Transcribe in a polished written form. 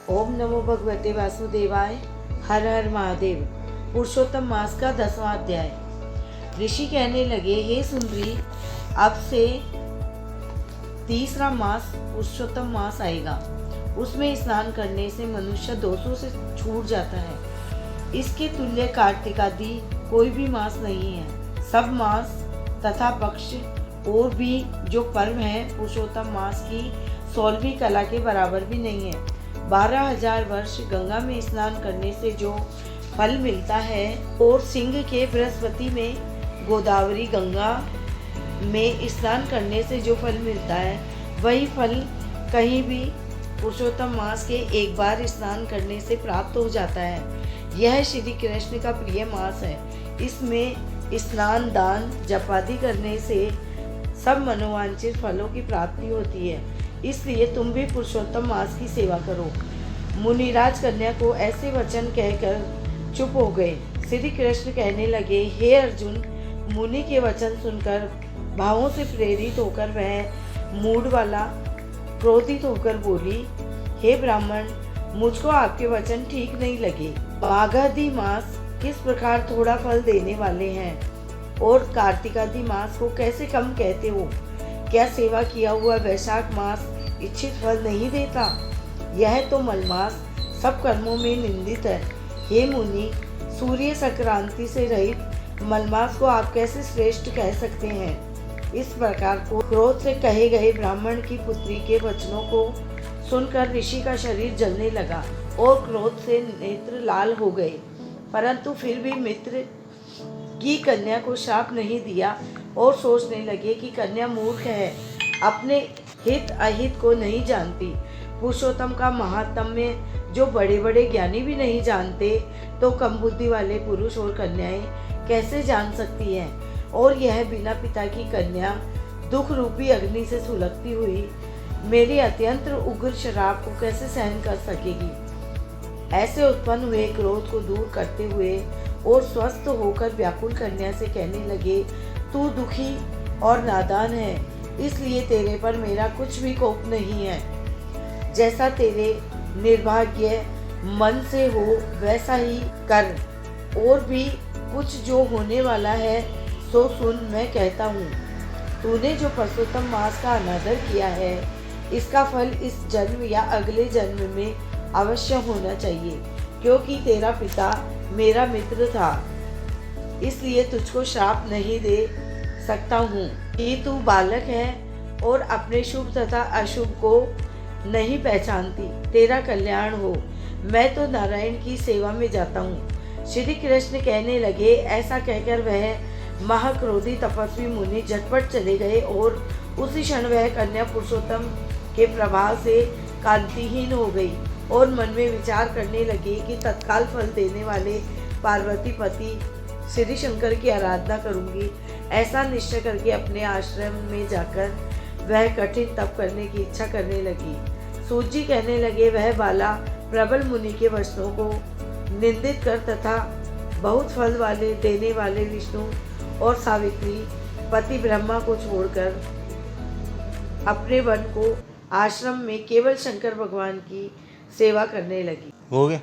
ओम नमो भगवते वासुदेवाय। हर हर महादेव। पुरुषोत्तम मास का 10वां अध्याय। ऋषि कहने लगे, हे सुंदरी, अब से तीसरा मास पुरुषोत्तम मास आएगा। उसमें स्नान करने से मनुष्य दोषों से छूट जाता है। इसके तुल्य कार्तिक आदि कोई भी मास नहीं है। सब मास तथा पक्ष और भी जो पर्व है पुरुषोत्तम मास की 16वीं कला के बराबर भी नहीं है। 12,000 वर्ष गंगा में स्नान करने से जो फल मिलता है और सिंह के बृहस्पति में गोदावरी गंगा में स्नान करने से जो फल मिलता है, वही फल कहीं भी पुरुषोत्तम मास के एक बार स्नान करने से प्राप्त हो जाता है। यह श्री कृष्ण का प्रिय मास है। इसमें स्नान, दान, जपादि करने से सब मनोवांछित फलों की प्राप्ति होती है। इसलिए तुम भी पुरुषोत्तम मास की सेवा करो। मुनिराज कन्या को ऐसे वचन कहकर चुप हो गए। श्री कृष्ण कहने लगे, हे अर्जुन, मुनि के वचन सुनकर भावों से प्रेरित होकर वह मूड वाला क्रोधित होकर बोली, हे ब्राह्मण, मुझको आपके वचन ठीक नहीं लगे। माघादि मास किस प्रकार थोड़ा फल देने वाले हैं और कार्तिकादि मास को कैसे कम कहते हो? क्या सेवा किया हुआ वैशाख मास इच्छित फल नहीं देता? यह तो मलमास सब कर्मों में निंदित है। हे मुनि, सूर्य संक्रांति से रहित मलमास को आप कैसे श्रेष्ठ कह सकते हैं? इस प्रकार को क्रोध से कहे गए ब्राह्मण की पुत्री के वचनों को सुनकर ऋषि का शरीर जलने लगा और क्रोध से नेत्र लाल हो गए, परंतु फिर भी मित्र की कन्या को श्राप नहीं दिया और सोचने लगे कि कन्या मूर्ख है, अपने हित अहित को नहीं जानती। पुरुषोत्तम का महात्म्य जो बड़े बड़े ज्ञानी भी नहीं जानते, तो कम बुद्धि वाले पुरुष और कन्याएं कैसे जान सकती हैं? और यह बिना पिता की कन्या दुख रूपी अग्नि से सुलगती हुई मेरी अत्यंत उग्र शराब को कैसे सहन कर सकेगी? ऐसे उत्पन्न हुए क्रोध को दूर करते हुए और स्वस्थ होकर व्याकुल कन्या से कहने लगे, तू दुखी और नादान है, इसलिए तेरे पर मेरा कुछ भी कोप नहीं है। जैसा तेरे निर्भाग्य मन से हो वैसा ही कर। और भी कुछ जो होने वाला है सो सुन, मैं कहता हूँ। तूने जो पुरुषोत्तम मास का अनादर किया है, इसका फल इस जन्म या अगले जन्म में अवश्य होना चाहिए, क्योंकि तेरा पिता मेरा मित्र था। इसलिए तुझको श्राप नहीं दे सकता हूँ कि तू बालक है और अपने शुभ तथा अशुभ को नहीं पहचानती। तेरा कल्याण हो। मैं तो नारायण की सेवा में जाता हूँ। श्री कृष्ण कहने लगे। ऐसा कहकर वह महाक्रोधी तपस्वी मुनि झटपट चले गए और उसी क्षण वह कन्या पुरुषोत्तम के प्रभाव से कांतिहीन हो गई और मन में विचार करने लगी कि तत्काल फल देने वाले पार्वती पति श्री शंकर की आराधना करूंगी। ऐसा निश्चय करके अपने आश्रम में जाकर वह कठिन तप करने की इच्छा करने लगी। सूत जी कहने लगे, वह बाला प्रबल मुनि के वचनों को निंदित कर तथा बहुत फल वाले देने वाले विष्णु और सावित्री पति ब्रह्मा को छोड़कर अपने वन को आश्रम में केवल शंकर भगवान की सेवा करने लगी। हो गया।